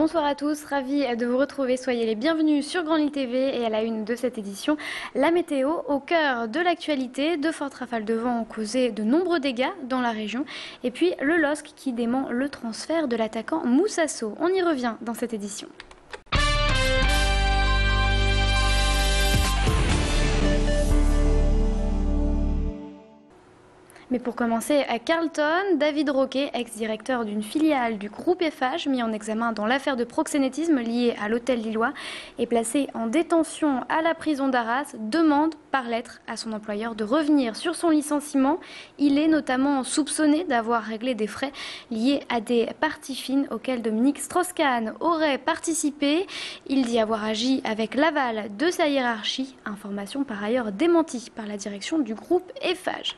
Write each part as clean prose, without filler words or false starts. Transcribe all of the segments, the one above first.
Bonsoir à tous, ravi de vous retrouver. Soyez les bienvenus sur Grand Lille TV et à la une de cette édition, la météo au cœur de l'actualité. De fortes rafales de vent ont causé de nombreux dégâts dans la région. Et puis le LOSC qui dément le transfert de l'attaquant Moussasso. On y revient dans cette édition. Mais pour commencer, à Carleton, David Roquet, ex-directeur d'une filiale du groupe Eiffage, mis en examen dans l'affaire de proxénétisme liée à l'hôtel lillois, est placé en détention à la prison d'Arras, demande par lettre à son employeur de revenir sur son licenciement. Il est notamment soupçonné d'avoir réglé des frais liés à des parties fines auxquelles Dominique Strauss-Kahn aurait participé. Il dit avoir agi avec l'aval de sa hiérarchie, information par ailleurs démentie par la direction du groupe Eiffage.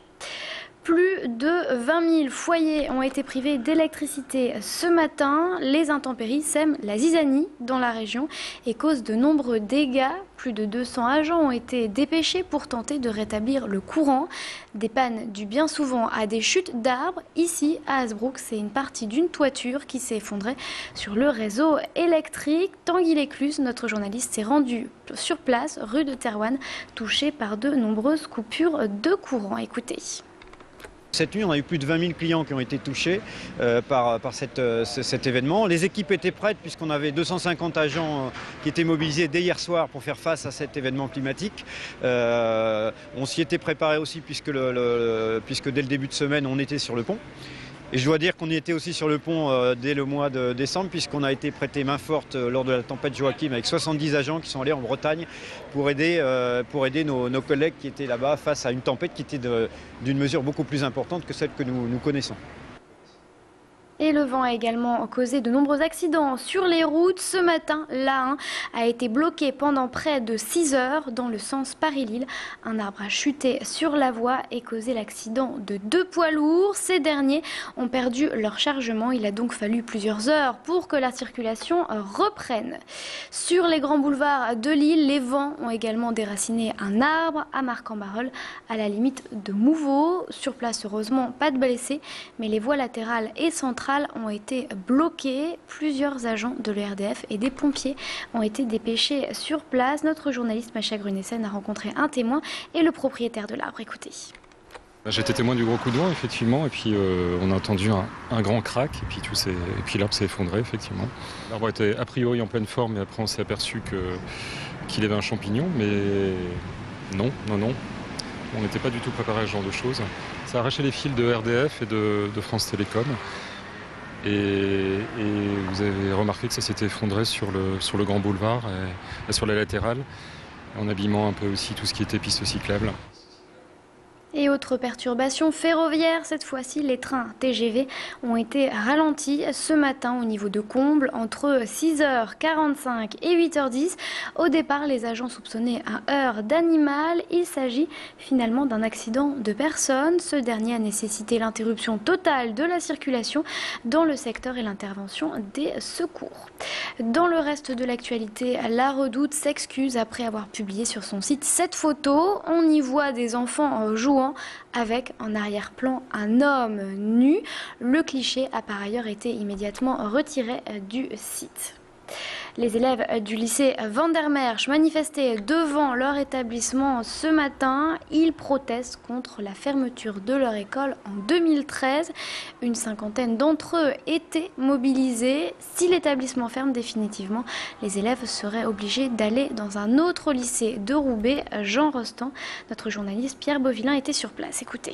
Plus de 20 000 foyers ont été privés d'électricité ce matin. Les intempéries sèment la zizanie dans la région et causent de nombreux dégâts. Plus de 200 agents ont été dépêchés pour tenter de rétablir le courant. Des pannes dues bien souvent à des chutes d'arbres. Ici, à Hasbrook, c'est une partie d'une toiture qui s'est effondrée sur le réseau électrique. Tanguy Lécluse, notre journaliste, s'est rendu sur place, rue de Terouanne, touché par de nombreuses coupures de courant. Écoutez. Cette nuit, on a eu plus de 20 000 clients qui ont été touchés par cet événement. Les équipes étaient prêtes puisqu'on avait 250 agents qui étaient mobilisés dès hier soir pour faire face à cet événement climatique. On s'y était préparé aussi puisque dès le début de semaine, on était sur le pont. Et je dois dire qu'on y était aussi sur le pont dès le mois de décembre puisqu'on a été prêté main forte lors de la tempête Joachim avec 70 agents qui sont allés en Bretagne pour aider nos collègues qui étaient là-bas face à une tempête qui était d'une mesure beaucoup plus importante que celle que nous connaissons. Et le vent a également causé de nombreux accidents sur les routes. Ce matin, l'A1 a été bloqué pendant près de 6 heures dans le sens Paris-Lille. Un arbre a chuté sur la voie et causé l'accident de 2 poids lourds. Ces derniers ont perdu leur chargement. Il a donc fallu plusieurs heures pour que la circulation reprenne. Sur les grands boulevards de Lille, les vents ont également déraciné un arbre à Marcq-en-Barœul, à la limite de Mouveau. Sur place, heureusement, pas de blessés, mais les voies latérales et centrales ont été bloquées. Plusieurs agents de l'ERDF et des pompiers ont été dépêchés sur place. Notre journaliste Macha Grunessen a rencontré un témoin et le propriétaire de l'arbre. Écoutez. J'étais témoin du gros coup de vent, effectivement, et puis on a entendu un grand crack, et puis l'arbre s'est effondré, effectivement. L'arbre était a priori en pleine forme, et après on s'est aperçu qu'il avait un champignon, mais non. On n'était pas du tout préparé à ce genre de choses. Ça a arraché les fils de RDF et de France Télécom. Et vous avez remarqué que ça s'était effondré sur le grand boulevard et sur la latérale, en abîmant un peu aussi tout ce qui était piste cyclable. Et autre perturbation ferroviaire, cette fois-ci, les trains TGV ont été ralentis ce matin au niveau de Combles entre 6h45 et 8h10. Au départ, les agents soupçonnaient un heurt d'animal. Il s'agit finalement d'un accident de personne. Ce dernier a nécessité l'interruption totale de la circulation dans le secteur et l'intervention des secours. Dans le reste de l'actualité, la Redoute s'excuse après avoir publié sur son site cette photo. On y voit des enfants jouant avec en arrière-plan un homme nu. Le cliché a par ailleurs été immédiatement retiré du site. Les élèves du lycée Vandermeersch manifestaient devant leur établissement ce matin. Ils protestent contre la fermeture de leur école en 2013. Une cinquantaine d'entre eux étaient mobilisés. Si l'établissement ferme définitivement, les élèves seraient obligés d'aller dans un autre lycée de Roubaix. Jean Rostand, notre journaliste Pierre Beauvillain était sur place. Écoutez.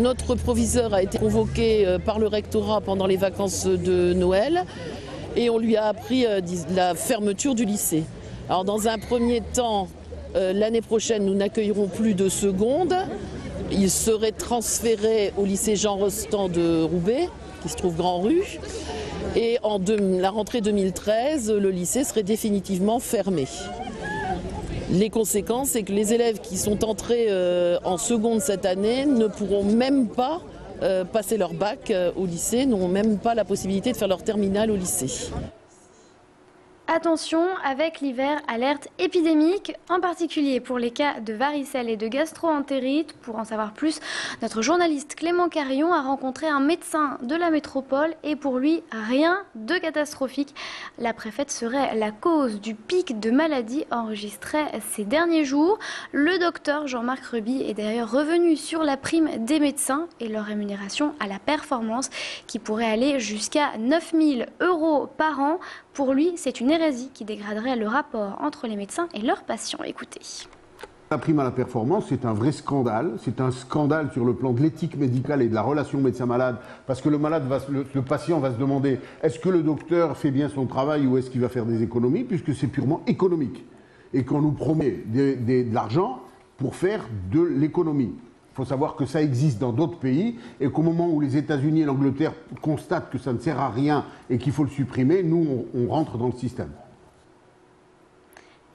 Notre proviseur a été convoqué par le rectorat pendant les vacances de Noël. Et on lui a appris la fermeture du lycée. Alors dans un premier temps, l'année prochaine, nous n'accueillerons plus de seconde. Il serait transféré au lycée Jean Rostand de Roubaix, qui se trouve Grand Rue. Et en la rentrée 2013, le lycée serait définitivement fermé. Les conséquences, c'est que les élèves qui sont entrés en seconde cette année ne pourront même pas passer leur bac au lycée, n'ont même pas la possibilité de faire leur terminale au lycée. Attention, avec l'hiver, alerte épidémique, en particulier pour les cas de varicelle et de gastro-entérite. Pour en savoir plus, notre journaliste Clément Carillon a rencontré un médecin de la métropole et pour lui, rien de catastrophique. La préfète serait la cause du pic de maladies enregistré ces derniers jours. Le docteur Jean-Marc Reby est d'ailleurs revenu sur la prime des médecins et leur rémunération à la performance qui pourrait aller jusqu'à 9 000 € par an. Pour lui, c'est une hérésie qui dégraderait le rapport entre les médecins et leurs patients. Écoutez. La prime à la performance, c'est un vrai scandale. C'est un scandale sur le plan de l'éthique médicale et de la relation médecin-malade, parce que le patient va se demander est-ce que le docteur fait bien son travail ou est-ce qu'il va faire des économies, puisque c'est purement économique. Et qu'on nous promet de l'argent pour faire de l'économie. Il faut savoir que ça existe dans d'autres pays et qu'au moment où les États-Unis et l'Angleterre constatent que ça ne sert à rien et qu'il faut le supprimer, nous, on rentre dans le système.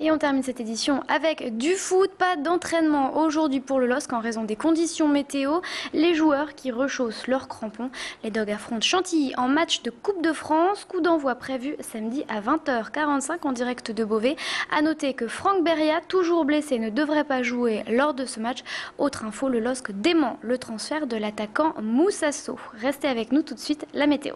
Et on termine cette édition avec du foot. Pas d'entraînement aujourd'hui pour le LOSC en raison des conditions météo. Les joueurs qui rechaussent leurs crampons. Les Dogs affrontent Chantilly en match de Coupe de France. Coup d'envoi prévu samedi à 20h45 en direct de Beauvais. A noter que Franck Beria, toujours blessé, ne devrait pas jouer lors de ce match. Autre info, le LOSC dément le transfert de l'attaquant Moussasso. Restez avec nous tout de suite, la météo.